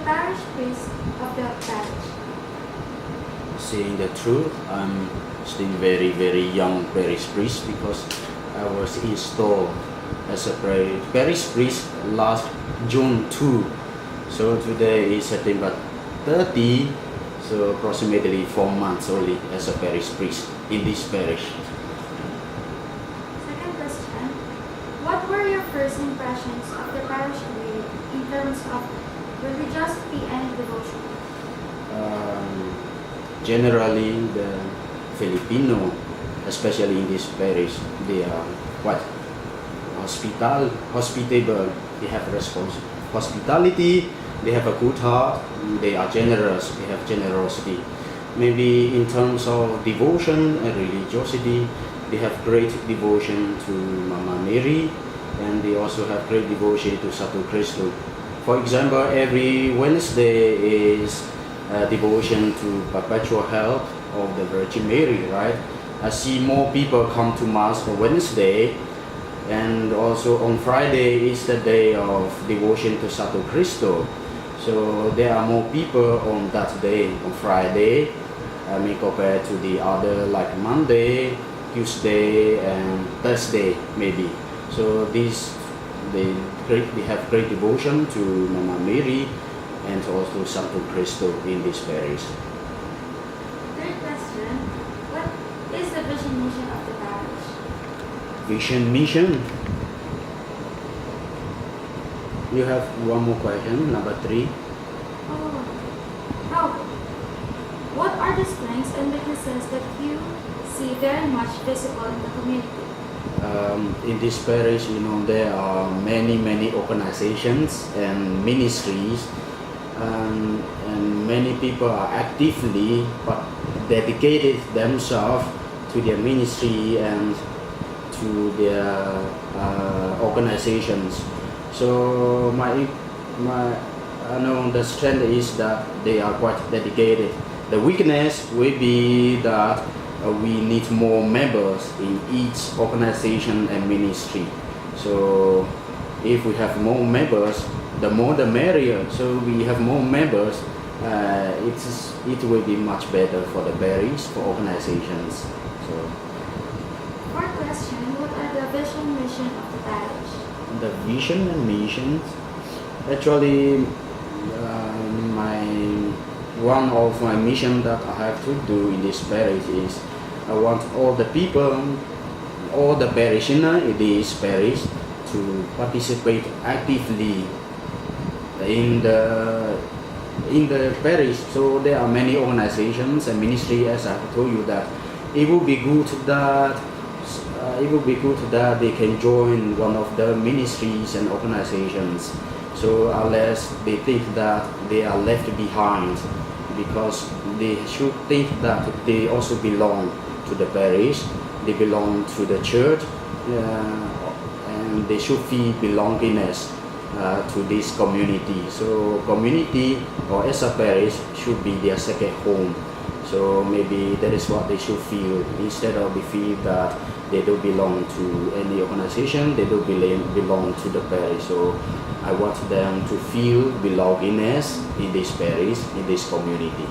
parish priest of the parish? Saying the truth, I'm still very young parish priest because I was installed as a parish priest last June 2. So today is September 30, so approximately 4 months only as a parish priest in this parish. Second question, what were your first impressions of the parish grade in terms of religiosity and devotion? Generally, the Filipino, especially in this parish, they are quite hospitable. They have hospitality. They have a good heart. They are generous. They have generosity. Maybe in terms of devotion and religiosity, they have great devotion to Mama Mary, and they also have great devotion to Satu Cristo. For example, every Wednesday is devotion to perpetual health of the Virgin Mary, right? I see more people come to Mass on Wednesday, and also on Friday is the day of devotion to Satu Cristo. So there are more people on that day, on Friday, compared to the other like Monday, Tuesday, and Thursday maybe. So they have great devotion to Mama Mary and also Santo Cristo in this parish. Third question, what is the vision mission of the parish? Vision mission. You have one more question, number 3. What are the strengths and weaknesses that you see very much visible in the community? In this parish, there are many organizations and ministries, and many people are actively dedicated themselves to their ministry and to their organizations. So the strength is that they are quite dedicated. The weakness will be that we need more members in each organization and ministry. So if we have more members, the more the merrier. So we have more members, it will be much better for the parish, for organizations. So fourth question, what are the vision mission of the parish? The vision and missions, actually, one of my mission that I have to do in this parish is I want all the people, all the parishioners in this parish to participate actively in the parish. So there are many organizations and ministries, as I have told you, that it would be good that they can join one of the ministries and organizations. So unless they think that they are left behind, because they should think that they also belong to the parish, they belong to the church, and they should feel belongingness to this community. So community or as a parish should be their second home. So maybe that is what they should feel, instead of they feel that they don't belong to any organization, they don't belong to the parish. So I want them to feel belongingness in this parish, in this community.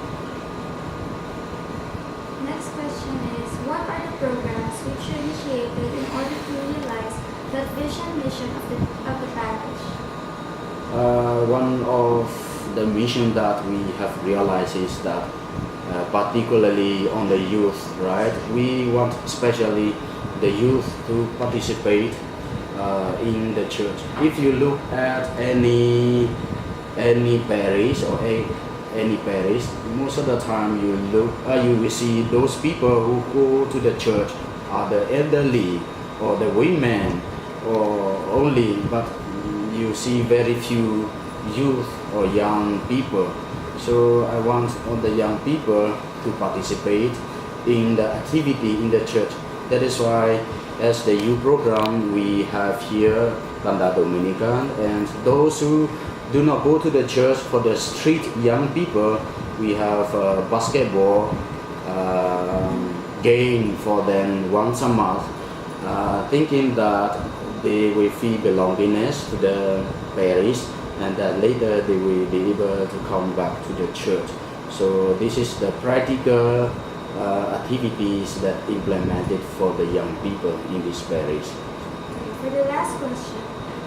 Next question is, what are the programs which you initiated in order to realize that vision mission of the parish? One of the mission that we have realized is that particularly on the youth, right? We want especially the youth to participate in the church. If you look at any parish or any parish, most of the time you will see those people who go to the church are the elderly or the women or only, but you see very few youth or young people. So I want all the young people to participate in the activity in the church. That is why as the youth program we have here Banda Dominican, and those who do not go to the church, for the street young people, we have a basketball game for them once a month, thinking that they will feel belongingness to the parish and that later they will be able to come back to the church. So this is the practical activities that implemented for the young people in this parish. For the last question,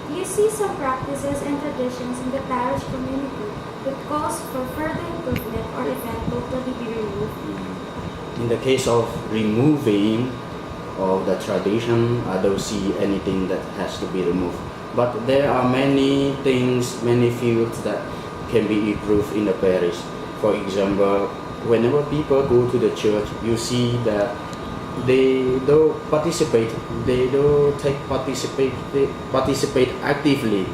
do you see some practices and traditions in the parish community that calls for further improvement or even totally be removed? In the case of removing of the tradition, I don't see anything that has to be removed. But there are many things, many fields that can be improved in the parish. For example, whenever people go to the church, you see that they don't participate actively.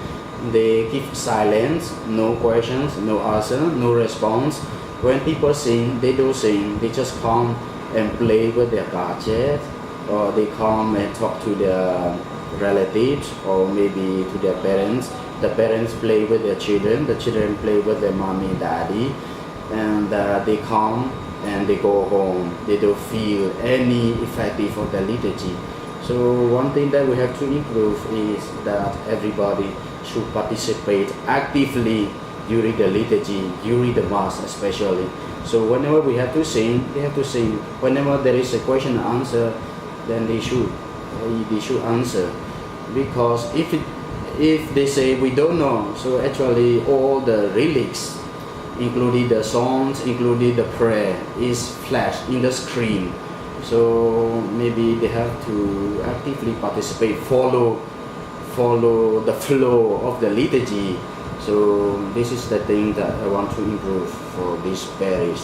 They keep silence, no questions, no answer, no response. When people sing, they don't sing, they just come and play with their gadget, or they come and talk to their relatives or maybe to their parents. The parents play with their children, the children play with their mommy and daddy, and they come and they go home. They don't feel any effective of the liturgy. So one thing that we have to improve is that everybody should participate actively during the liturgy, during the mass especially. So whenever we have to sing, they have to sing. Whenever there is a question and answer, then they should answer. Because if they say we don't know, so actually all the lyrics, including the songs, including the prayer, is flashed in the screen. So maybe they have to actively participate, follow the flow of the liturgy. So this is the thing that I want to improve for this parish,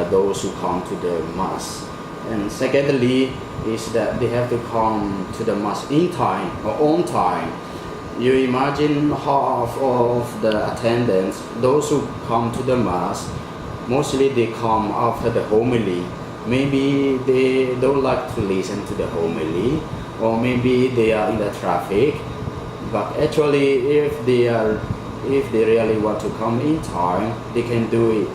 those who come to the mass. And secondly is that they have to come to the mass in time or on time. You imagine half of the attendants, those who come to the mass, mostly they come after the homily. Maybe they don't like to listen to the homily, or maybe they are in the traffic. But actually, if they really want to come in time, they can do it.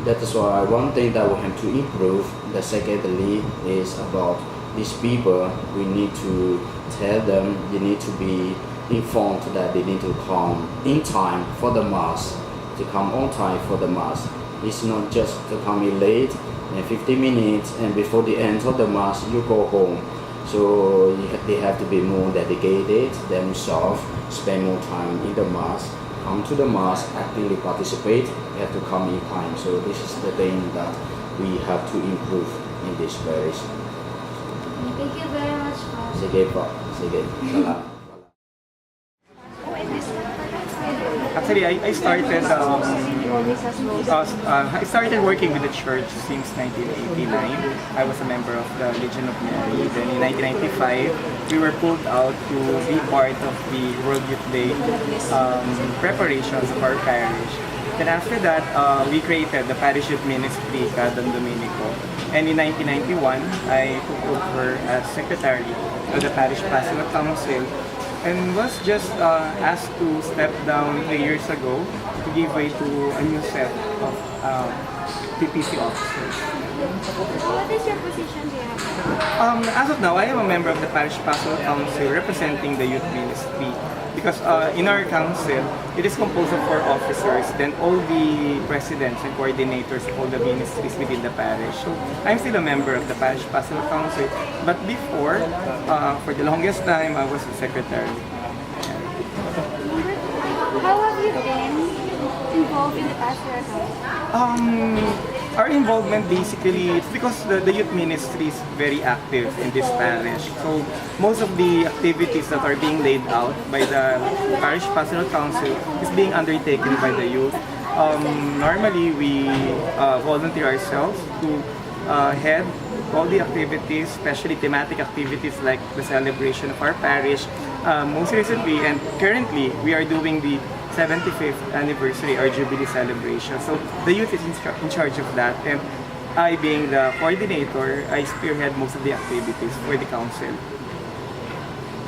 That is why one thing that we have to improve. The secondly is about these people. We need to tell them they need to be informed that they need to come in time for the mass, to come on time for the mass. It's not just to come in late and 50 minutes and before the end of the mass you go home. So they have to be more dedicated themselves, spend more time in the mass, come to the mass, actively participate, they have to come in time. So this is the thing that we have to improve in this parish. Thank you very much, Father. Sige po, sige. Salamat. Actually, I started working with the church since 1989. I was a member of the Legion of Mary. Then in 1995, we were pulled out to be part of the World Youth Day preparations of our parish. Then after that, we created the Parish Youth Ministry, Don Domenico. And in 1991, I took over as secretary of the Parish Pastoral Council, and was just asked to step down 3 years ago to give way to a new set of PPC officers. What is your position here? As of now, I am a member of the Parish Pastoral Council representing the youth ministry. Because in our council, it is composed of 4 officers, then all the presidents and coordinators of all the ministries within the parish. So I'm still a member of the Parish Pastoral Council, but before, for the longest time, I was the secretary. How have you been involved in the pastoral council? Our involvement basically, it's because the youth ministry is very active in this parish. So most of the activities that are being laid out by the Parish Pastoral Council is being undertaken by the youth. Normally we volunteer ourselves to head all the activities, especially thematic activities like the celebration of our parish. Most recently and currently, we are doing the 75th anniversary or Jubilee celebration. So the youth is in charge of that, and I, being the coordinator, I spearhead most of the activities for the council.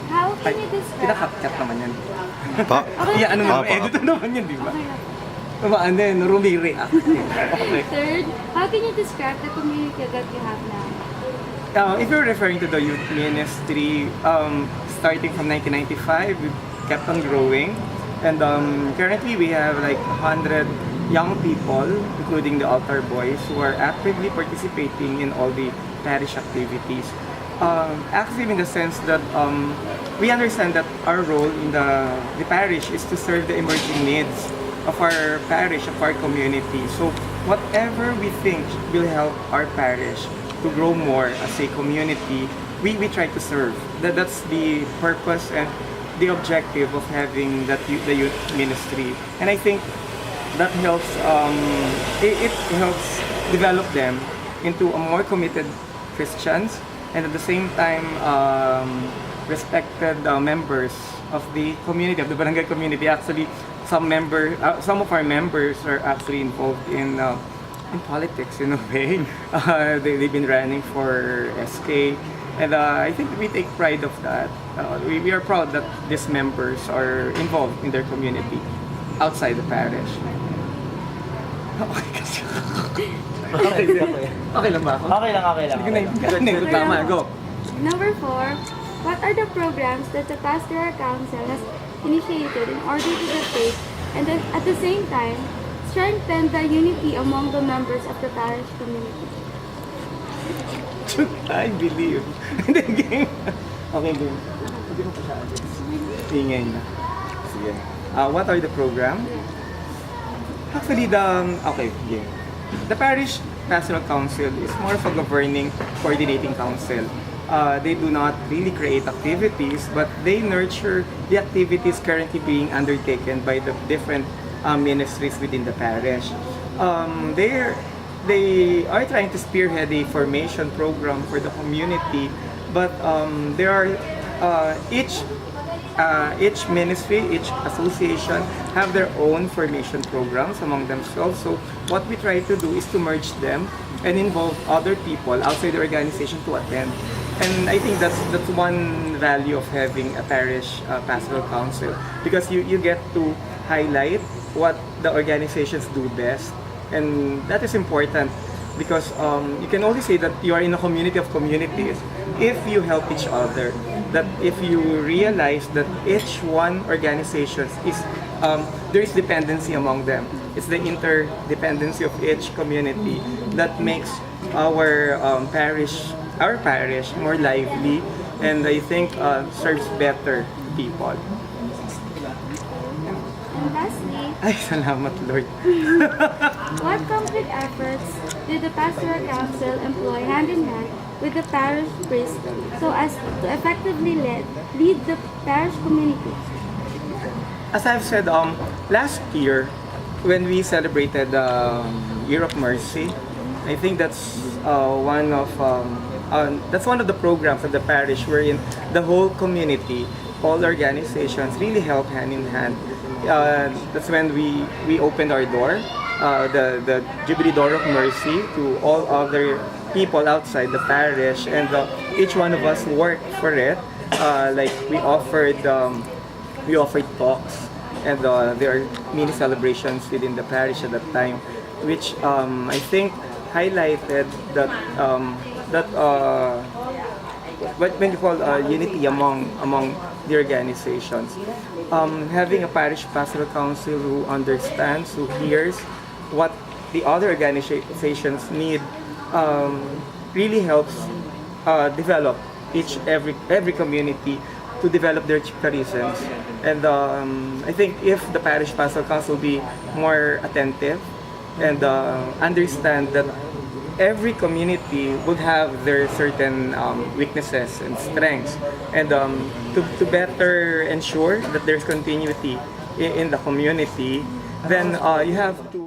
How can you describe? Kinakapkat naman yan. Pa? Yeah, ano naman, edit naman yan, di ba? Tumaan din, rumi-react. Okay. Third, how can you describe the community that you have now? If you're referring to the youth ministry, starting from 1995, we kept on growing. And currently we have like 100 young people, including the altar boys, who are actively participating in all the parish activities. Active in the sense that we understand that our role in the parish is to serve the emerging needs of our parish, of our community. So whatever we think will help our parish to grow more as a community, we try to serve. That's the purpose and the objective of having the youth ministry. And I think that helps, it helps develop them into a more committed Christians, and at the same time respected members of the community, of the barangay community. Actually, some of our members are actually involved in politics in a way. They've been running for SK, and I think we take pride of that. We are proud that these members are involved in their community outside the parish. Okay lang ba ako? Okay lang. Good, tama, go. Number 4, what are the programs that the Pastoral Council has initiated in order to the faith and then at the same time strengthen the unity among the members of the parish community? I believe. Okay, go. Hindi mo pa siya address. Ingay na. Sige. What are the program? Actually, the Parish Pastoral Council is more of a governing, coordinating council. They do not really create activities, but they nurture the activities currently being undertaken by the different ministries within the parish. They are trying to spearhead a formation program for the community, but there are each ministry, each association have their own formation programs among themselves. So what we try to do is to merge them and involve other people outside the organization to attend. And I think that's one value of having a parish pastoral council, because you get to highlight what the organizations do best, and that is important because you can only say that you are in a community of communities if you help each other. That if you realize that each one organization is there is dependency among them. It's the interdependency of each community that makes our parish more lively, and I think serves better people. And lastly, Ay, salamat Lord. what concrete efforts did the Pastoral Council employ hand in hand with the parish priest so as to effectively lead the parish community? As I've said, last year when we celebrated Year of Mercy, I think that's one of the programs of the parish wherein the whole community, all organizations really help hand in hand. That's when we opened our door, the Jubilee Door of Mercy, to all other people outside the parish, and each one of us worked for it. Like we offered talks, and there are mini celebrations within the parish at that time, which I think highlighted that what we call unity among the organizations. Having a parish pastoral council who understands, who hears what the other organizations need, really helps develop every community to develop their charisms. And I think if the parish pastoral council be more attentive and understand that every community would have their certain weaknesses and strengths, and to better ensure that there's continuity in the community, then you have to